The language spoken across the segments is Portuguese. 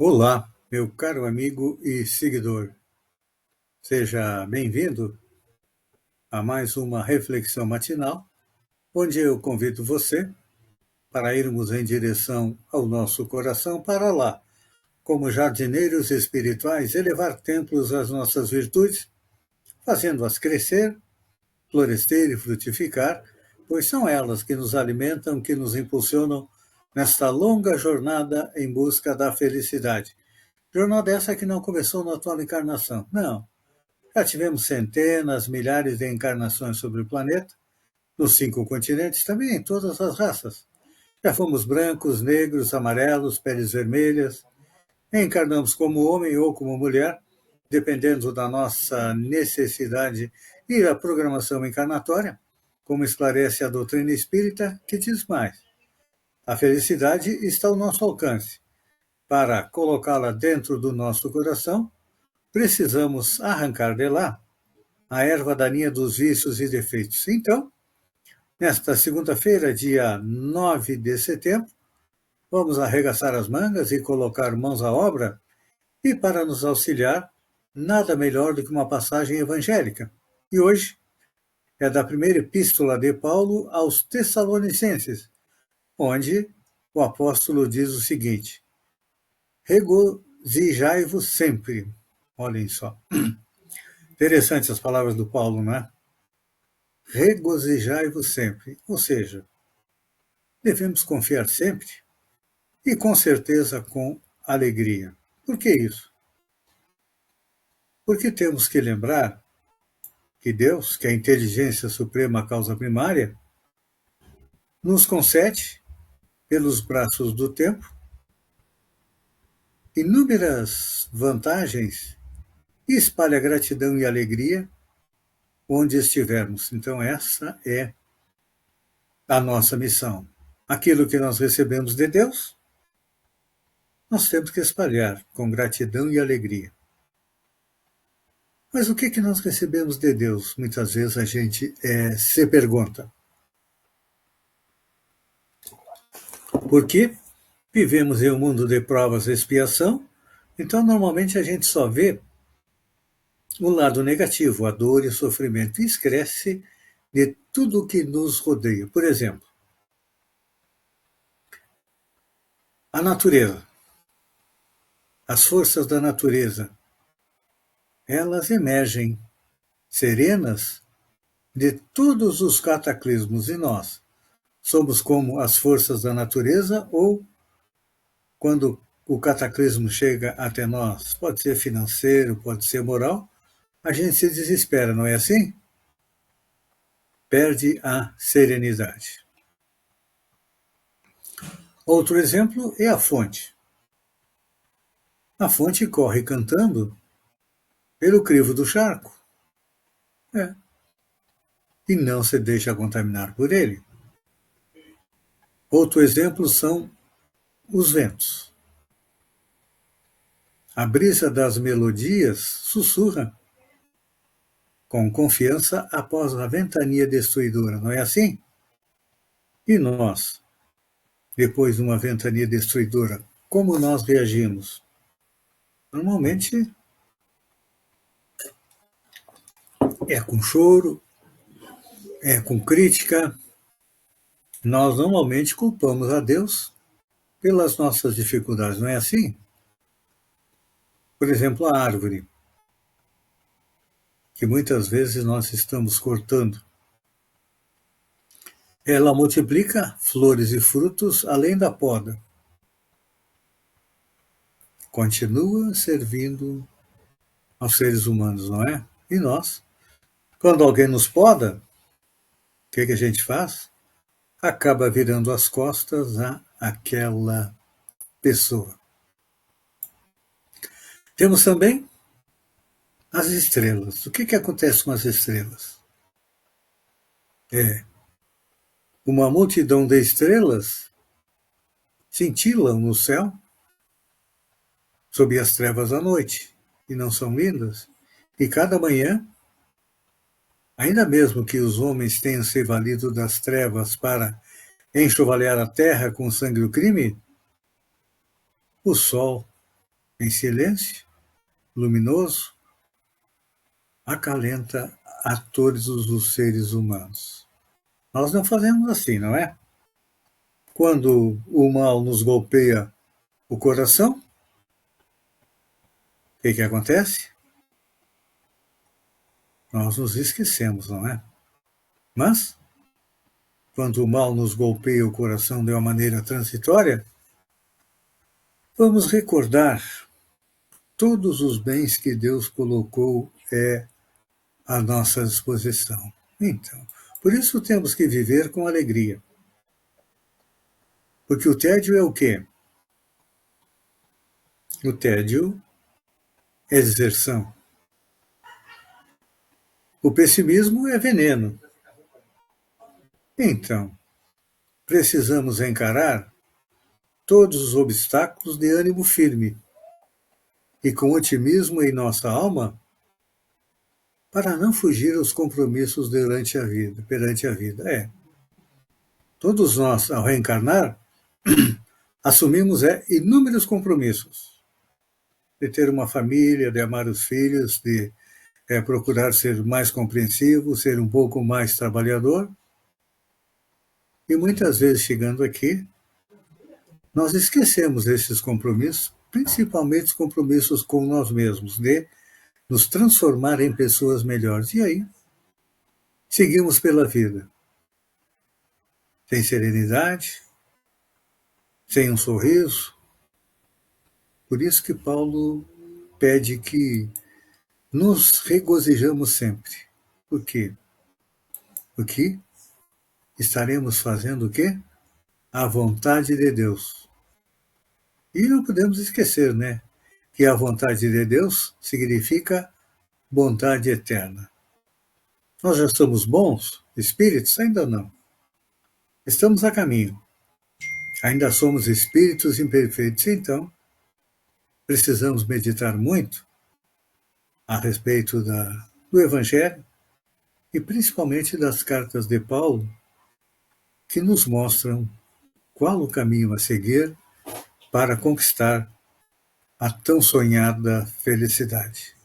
Olá, meu caro amigo e seguidor. Seja bem-vindo a mais uma reflexão matinal, onde eu convido você para irmos em direção ao nosso coração para lá, como jardineiros espirituais, elevar templos às nossas virtudes, fazendo-as crescer, florescer e frutificar, pois são elas que nos alimentam, que nos impulsionam nesta longa jornada em busca da felicidade. Jornada essa que não começou na atual encarnação, não. Já tivemos centenas, milhares de encarnações sobre o planeta, nos 5 continentes, também em todas as raças. Já fomos brancos, negros, amarelos, peles vermelhas. Encarnamos como homem ou como mulher, dependendo da nossa necessidade e da programação encarnatória, como esclarece a doutrina espírita, que diz mais. A felicidade está ao nosso alcance. Para colocá-la dentro do nosso coração, precisamos arrancar de lá a erva daninha dos vícios e defeitos. Então, nesta segunda-feira, dia 9 de setembro, vamos arregaçar as mangas e colocar mãos à obra, e para nos auxiliar, nada melhor do que uma passagem evangélica. E hoje é da primeira epístola de Paulo aos Tessalonicenses, onde o apóstolo diz o seguinte: regozijai-vos sempre. Olhem só. Interessantes as palavras do Paulo, não é? Regozijai-vos sempre. Ou seja, devemos confiar sempre e, com certeza, com alegria. Por que isso? Porque temos que lembrar que Deus, que é a inteligência suprema, a causa primária, nos concede, pelos braços do tempo, inúmeras vantagens e espalha gratidão e alegria onde estivermos. Então, essa é a nossa missão. Aquilo que nós recebemos de Deus, nós temos que espalhar com gratidão e alegria. Mas o que nós recebemos de Deus? Muitas vezes a gente se pergunta. Porque vivemos em um mundo de provas e expiação, então normalmente a gente só vê o lado negativo, a dor e o sofrimento, e esquece de tudo o que nos rodeia. Por exemplo, a natureza, as forças da natureza, elas emergem serenas de todos os cataclismos, e nós somos como as forças da natureza, ou quando o cataclismo chega até nós, pode ser financeiro, pode ser moral, a gente se desespera, não é assim? Perde a serenidade. Outro exemplo é a fonte. A fonte corre cantando pelo crivo do charco. E não se deixa contaminar por ele. Outro exemplo são os ventos. A brisa das melodias sussurra com confiança após a ventania destruidora, não é assim? E nós, depois de uma ventania destruidora, como nós reagimos? Normalmente é com choro, é com crítica. Nós normalmente culpamos a Deus pelas nossas dificuldades, não é assim? Por exemplo, a árvore, que muitas vezes nós estamos cortando. Ela multiplica flores e frutos além da poda. Continua servindo aos seres humanos, não é? E nós, quando alguém nos poda, o que a gente faz? Acaba virando as costas àquela pessoa. Temos também as estrelas. O que acontece com as estrelas? Uma multidão de estrelas cintilam no céu sob as trevas da noite, e não são lindas? E cada manhã, ainda mesmo que os homens tenham se valido das trevas para enxovalhar a terra com o sangue do crime, o sol em silêncio, luminoso, acalenta a todos os seres humanos. Nós não fazemos assim, não é? Quando o mal nos golpeia o coração, o que acontece? Nós nos esquecemos, não é? Mas, quando o mal nos golpeia o coração de uma maneira transitória, vamos recordar todos os bens que Deus colocou à nossa disposição. Então, por isso temos que viver com alegria. Porque o tédio é o quê? O tédio é deserção. O pessimismo é veneno. Então, precisamos encarar todos os obstáculos de ânimo firme e com otimismo em nossa alma para não fugir aos compromissos perante a vida. Todos nós, ao reencarnar, assumimos inúmeros compromissos de ter uma família, de amar os filhos, de procurar ser mais compreensivo, ser um pouco mais trabalhador. E muitas vezes, chegando aqui, nós esquecemos esses compromissos, principalmente os compromissos com nós mesmos, de nos transformar em pessoas melhores. E aí, seguimos pela vida, sem serenidade, sem um sorriso. Por isso que Paulo pede que nos regozijamos sempre. Por quê? Porque estaremos fazendo o quê? A vontade de Deus. E não podemos esquecer, né? Que a vontade de Deus significa bondade eterna. Nós já somos bons espíritos? Ainda não. Estamos a caminho. Ainda somos espíritos imperfeitos, então precisamos meditar muito a respeito do Evangelho e principalmente das cartas de Paulo, que nos mostram qual o caminho a seguir para conquistar a tão sonhada felicidade.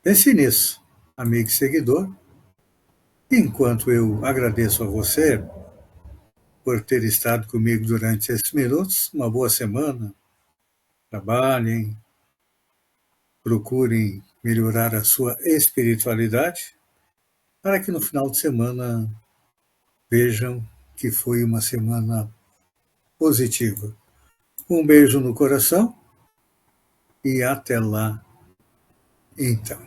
Pense nisso, amigo e seguidor, enquanto eu agradeço a você por ter estado comigo durante esses minutos. Uma boa semana. Trabalhem, procurem melhorar a sua espiritualidade, para que no final de semana vejam que foi uma semana positiva. Um beijo no coração e até lá, então.